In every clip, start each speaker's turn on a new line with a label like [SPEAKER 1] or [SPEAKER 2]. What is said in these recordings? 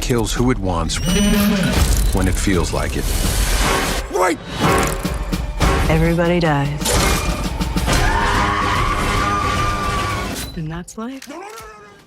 [SPEAKER 1] kills who it wants when it feels like it. Wait!
[SPEAKER 2] Everybody dies. And that's life.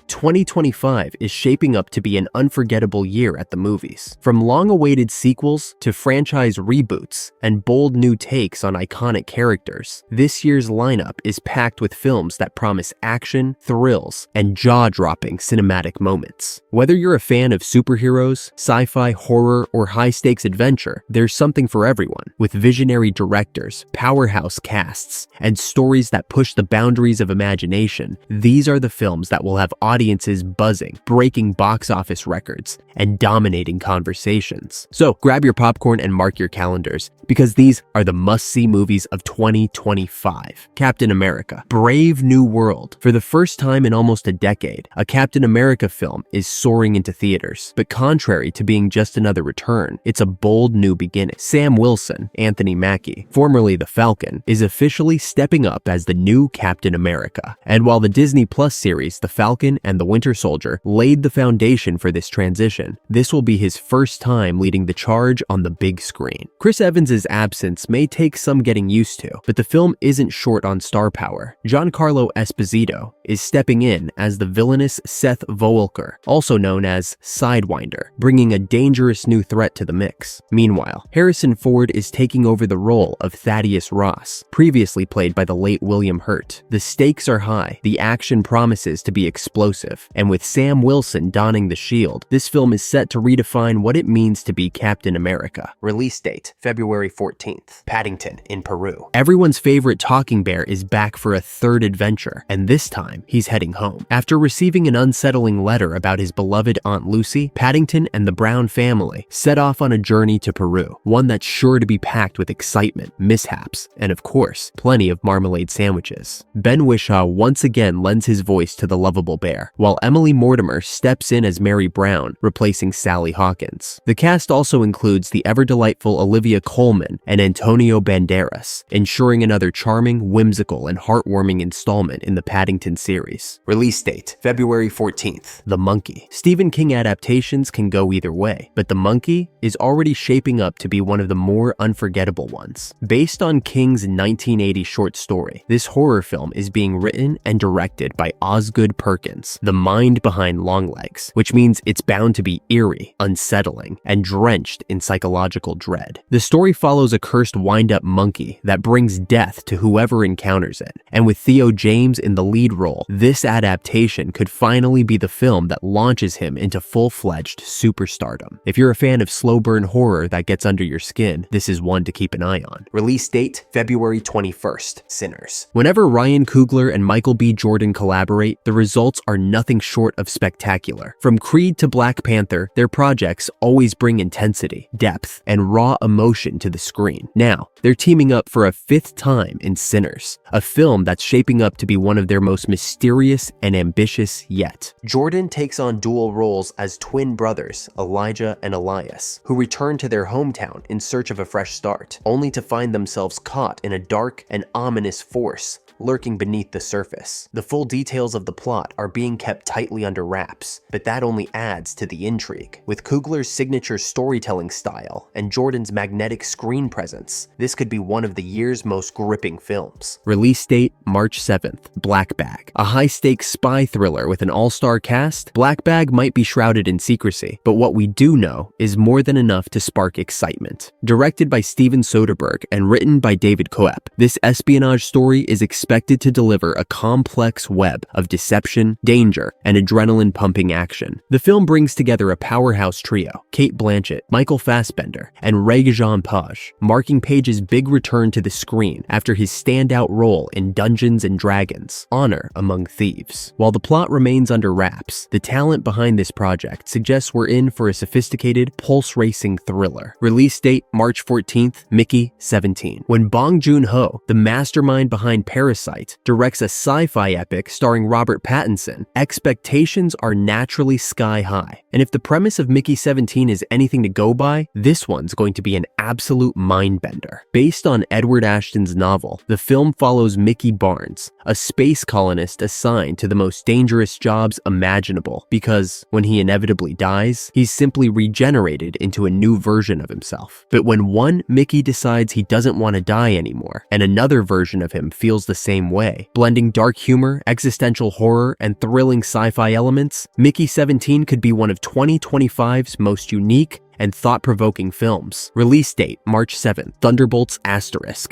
[SPEAKER 3] 2025 is shaping up to be an unforgettable year at the movies. From long-awaited sequels to franchise reboots and bold new takes on iconic characters, this year's lineup is packed with films that promise action, thrills, and jaw-dropping cinematic moments. Whether you're a fan of superheroes, sci-fi, horror, or high-stakes adventure, there's something for everyone. With visionary directors, powerhouse casts, and stories that push the boundaries of imagination, these are the films that will have audiences buzzing, breaking box office records, and dominating conversations. So grab your popcorn and mark your calendars, because these are the must-see movies of 2025. Captain America: Brave New World. For the first time in almost a decade, a Captain America film is soaring into theaters. But contrary to being just another return, it's a bold new beginning. Sam Wilson, Anthony Mackie, formerly the Falcon, is officially stepping up as the new Captain America. And while the Disney Plus series, The Falcon and the Winter Soldier, laid the foundation for this transition, this will be his first time leading the charge on the big screen. Chris Evans' absence may take some getting used to, but the film isn't short on star power. Giancarlo Esposito is stepping in as the villainous Seth Volker, also known as Sidewinder, bringing a dangerous new threat to the mix. Meanwhile, Harrison Ford is taking over the role of Thaddeus Ross, previously played by the late William Hurt. The stakes are high, the action promises to be explosive, and with Sam Wilson donning the shield, this film is set to redefine what it means to be Captain America. Release date, February 14th, Paddington in Peru. Everyone's favorite talking bear is back for a third adventure, and this time, he's heading home. After receiving an unsettling letter about his beloved Aunt Lucy, Paddington and the Brown family set off on a journey to Peru, one that's sure to be packed with excitement, mishaps, and of course, plenty of marmalade sandwiches. Ben Whishaw once again lends his voice to the lovable bear, while Emily Mortimer steps in as Mary Brown, replacing Sally Hawkins. The cast also includes the ever-delightful Olivia Colman and Antonio Banderas, ensuring another charming, whimsical, and heartwarming installment in the Paddington series. Release date, February 14th, The Monkey. Stephen King adaptations can go either way, but The Monkey is already shaping up to be one of the more unforgettable ones. Based on King's 1980 short story, this horror film is being written and directed by Osgood Perkins, the mind behind Longlegs, which means it's bound to be eerie, unsettling, and drenched in psychological dread. The story follows a cursed wind-up monkey that brings death to whoever encounters it, and with Theo James in the lead role, this adaptation could finally be the film that launches him into full-fledged superstardom. If you're a fan of slow-burn horror that gets under your skin, this is one to keep an eye on. Release date, February 21st, Sinners. Whenever Ryan Coogler and Michael B. Jordan collaborate, the results are nothing short of spectacular. From Creed to Black Panther, their projects always bring intensity, depth, and raw emotion to the screen. Now, they're teaming up for a fifth time in Sinners, a film that's shaping up to be one of their most mysterious and ambitious yet. Jordan takes on dual roles as twin brothers, Elijah and Elias, who return to their hometown in search of a fresh start, only to find themselves caught in a dark and ominous force lurking beneath the surface. The full details of the plot are being kept tightly under wraps, but that only adds to the intrigue. With Coogler's signature storytelling style and Jordan's magnetic screen presence, this could be one of the year's most gripping films. Release date, March 7th, Black Bag. A high-stakes spy thriller with an all-star cast, Black Bag might be shrouded in secrecy, but what we do know is more than enough to spark excitement. Directed by Steven Soderbergh and written by David Koepp, this espionage story is expected to deliver a complex web of deception, danger, and adrenaline-pumping action. The film brings together a powerhouse trio, Cate Blanchett, Michael Fassbender, and Regé-Jean Page, marking Page's big return to the screen after his standout role in Dungeons & Dragons: Honor Among Thieves. While the plot remains under wraps, the talent behind this project suggests we're in for a sophisticated, pulse-racing thriller. Release date, March 14th, Mickey 17. When Bong Joon-ho, the mastermind behind Parasite, directs a sci-fi epic starring Robert Pattinson, expectations are naturally sky high. And if the premise of Mickey 17 is anything to go by, this one's going to be an absolute mind-bender. Based on Edward Ashton's novel, the film follows Mickey Barnes, a space colonist assigned to the most dangerous jobs imaginable because when he inevitably dies, he's simply regenerated into a new version of himself. But when one Mickey decides he doesn't want to die anymore, and another version of him feels the same way, blending dark humor, existential horror, and thrilling sci-fi elements, Mickey 17 could be one of 2025's most unique and thought-provoking films. Release date, March 7th, Thunderbolts**.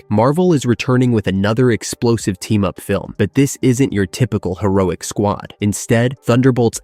[SPEAKER 3] Marvel is returning with another explosive team-up film, but this isn't your typical heroic squad. Instead, Thunderbolts**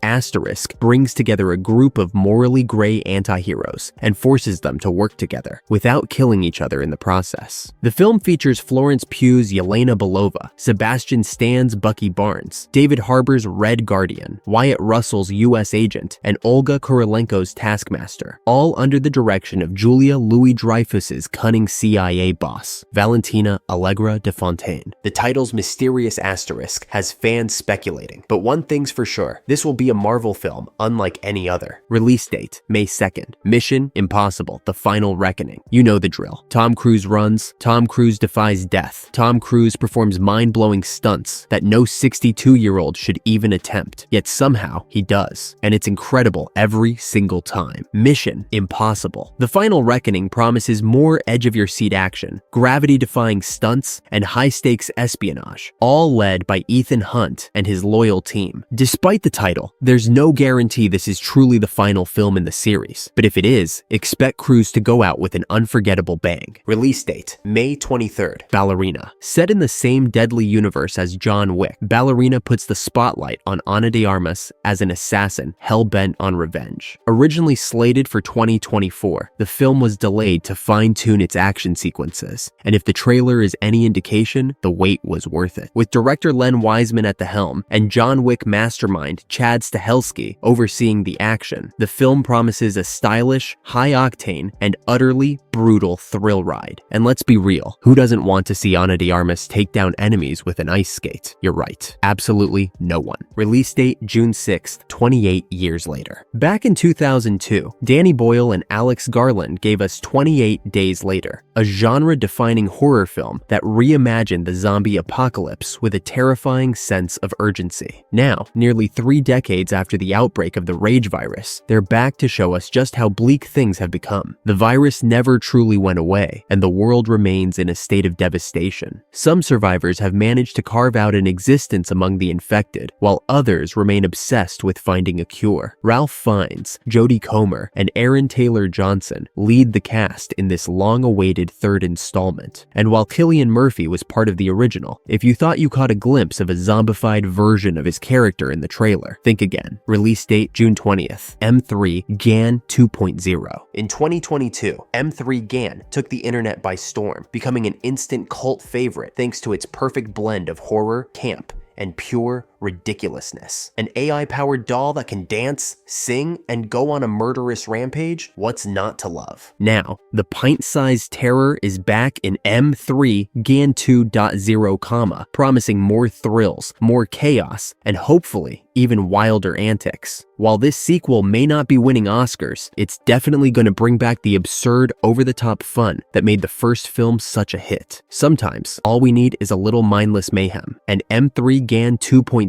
[SPEAKER 3] brings together a group of morally gray anti-heroes and forces them to work together, without killing each other in the process. The film features Florence Pugh's Yelena Belova, Sebastian Stan's Bucky Barnes, David Harbour's Red Guardian, Wyatt Russell's U.S. Agent, and Olga Kurylenko's Taskmaster, all under the direction of Julia Louis-Dreyfus's cunning CIA boss, Valentina Allegra de Fontaine. The title's mysterious asterisk has fans speculating, but one thing's for sure, this will be a Marvel film unlike any other. Release date, May 2nd. Mission Impossible: The Final Reckoning. You know the drill. Tom Cruise runs, Tom Cruise defies death, Tom Cruise performs mind-blowing stunts that no 62-year-old should even attempt, yet somehow he does, and it's incredible every single time. Mission Impossible: The Final Reckoning promises more edge-of-your-seat action, gravity-defying stunts, and high-stakes espionage, all led by Ethan Hunt and his loyal team. Despite the title, there's no guarantee this is truly the final film in the series, but if it is, expect Cruise to go out with an unforgettable bang. Release date, May 23rd. Ballerina. Set in the same deadly universe as John Wick, Ballerina puts the spotlight on Ana de Armas as an assassin hell-bent on revenge. Originally slated for 2024, the film was delayed to fine-tune its action sequences, and if the trailer is any indication, the wait was worth it. With director Len Wiseman at the helm and John Wick mastermind Chad Stahelski overseeing the action, the film promises a stylish, high-octane, and utterly brutal thrill ride. And let's be real, who doesn't want to see Ana de Armas take down enemies with an ice skate? You're right, absolutely no one. Release date, June 6th, 28 years later. Back in 2002, Danny Boyle and Alex Garland gave us 28 Days Later, a genre-defining horror film that reimagined the zombie apocalypse with a terrifying sense of urgency. Now, nearly 3 decades after the outbreak of the rage virus, they're back to show us just how bleak things have become. The virus never truly went away, and the world remains in a state of devastation. Some survivors have managed to carve out an existence among the infected, while others remain obsessed with finding a cure. Ralph Fiennes, Jodie Comer, and Aaron Taylor Johnson lead the cast in this long-awaited third installment. And while Cillian Murphy was part of the original, if you thought you caught a glimpse of a zombified version of his character in the trailer, think again. Release date, June 20th. M3 GAN 2.0. In 2022, M3 GAN took the internet by storm, becoming an instant cult favorite thanks to its perfect blend of horror, camp, and pure ridiculousness. An AI-powered doll that can dance, sing, and go on a murderous rampage? What's not to love? Now, the pint-sized terror is back in M3 GAN 2.0, promising more thrills, more chaos, and hopefully even wilder antics. While this sequel may not be winning Oscars, it's definitely going to bring back the absurd, over-the-top fun that made the first film such a hit. Sometimes, all we need is a little mindless mayhem, and M3 GAN 2.0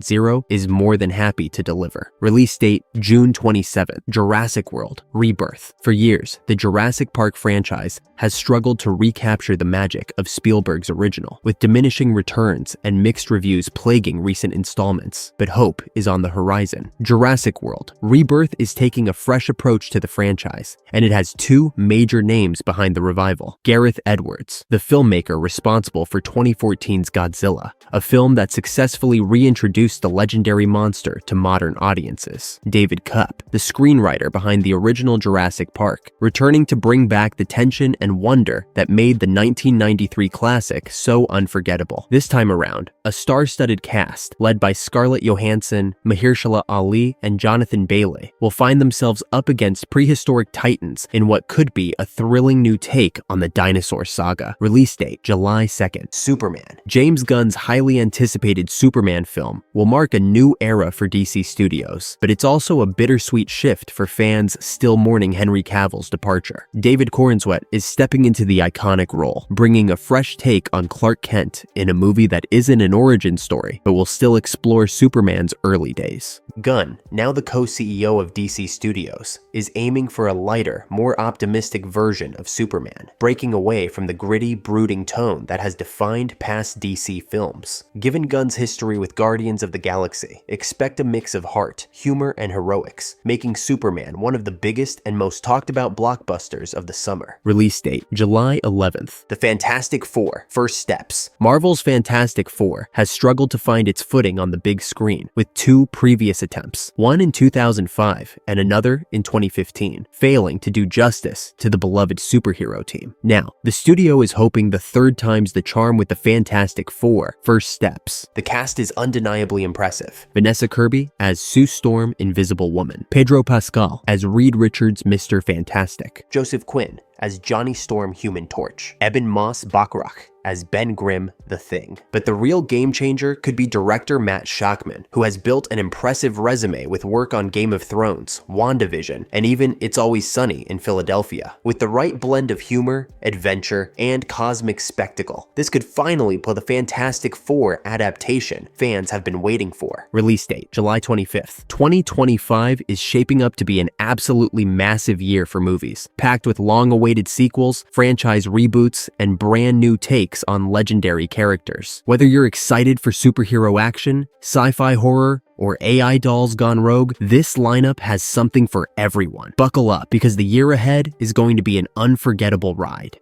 [SPEAKER 3] is more than happy to deliver. Release date, June 27th. Jurassic World: Rebirth. For years, the Jurassic Park franchise has struggled to recapture the magic of Spielberg's original, with diminishing returns and mixed reviews plaguing recent installments. But hope is on the horizon. Jurassic World: Rebirth is taking a fresh approach to the franchise, and it has 2 major names behind the revival. Gareth Edwards, the filmmaker responsible for 2014's Godzilla, a film that successfully reintroduced the legendary monster to modern audiences. David Koepp, the screenwriter behind the original Jurassic Park, returning to bring back the tension and wonder that made the 1993 classic so unforgettable. This time around, a star-studded cast led by Scarlett Johansson, Mahershala Ali, and Jonathan Bailey will find themselves up against prehistoric titans in what could be a thrilling new take on the dinosaur saga. Release date, July 2nd. Superman. James Gunn's highly anticipated Superman film will mark a new era for DC Studios, but it's also a bittersweet shift for fans still mourning Henry Cavill's departure. David Corenswet is stepping into the iconic role, bringing a fresh take on Clark Kent in a movie that isn't an origin story, but will still explore Superman's early days. Gunn, now the co-CEO of DC Studios, is aiming for a lighter, more optimistic version of Superman, breaking away from the gritty, brooding tone that has defined past DC films. Given Gunn's history with Guardians of the Galaxy, expect a mix of heart, humor, and heroics, making Superman one of the biggest and most talked about blockbusters of the summer. Release date, July 11th. The Fantastic Four: First Steps. Marvel's Fantastic Four has struggled to find its footing on the big screen, with two previous attempts, one in 2005 and another in 2015, failing to do justice to the beloved superhero team. Now, the studio is hoping the third time's the charm with the Fantastic Four: First Steps. The cast is undeniably impressive. Vanessa Kirby as Sue Storm, Invisible Woman. Pedro Pascal as Reed Richards, Mr. Fantastic. Joseph Quinn as Johnny Storm, Human Torch. Eben Moss-Bachrach as Ben Grimm, The Thing. But the real game changer could be director Matt Shakman, who has built an impressive resume with work on Game of Thrones, WandaVision, and even It's Always Sunny in Philadelphia. With the right blend of humor, adventure, and cosmic spectacle, this could finally pull the Fantastic Four adaptation fans have been waiting for. Release date, July 25th. 2025 is shaping up to be an absolutely massive year for movies, packed with long-awaited sequels, franchise reboots, and brand new takes on legendary characters. Whether you're excited for superhero action, sci-fi horror, or AI dolls gone rogue, this lineup has something for everyone. Buckle up, because the year ahead is going to be an unforgettable ride.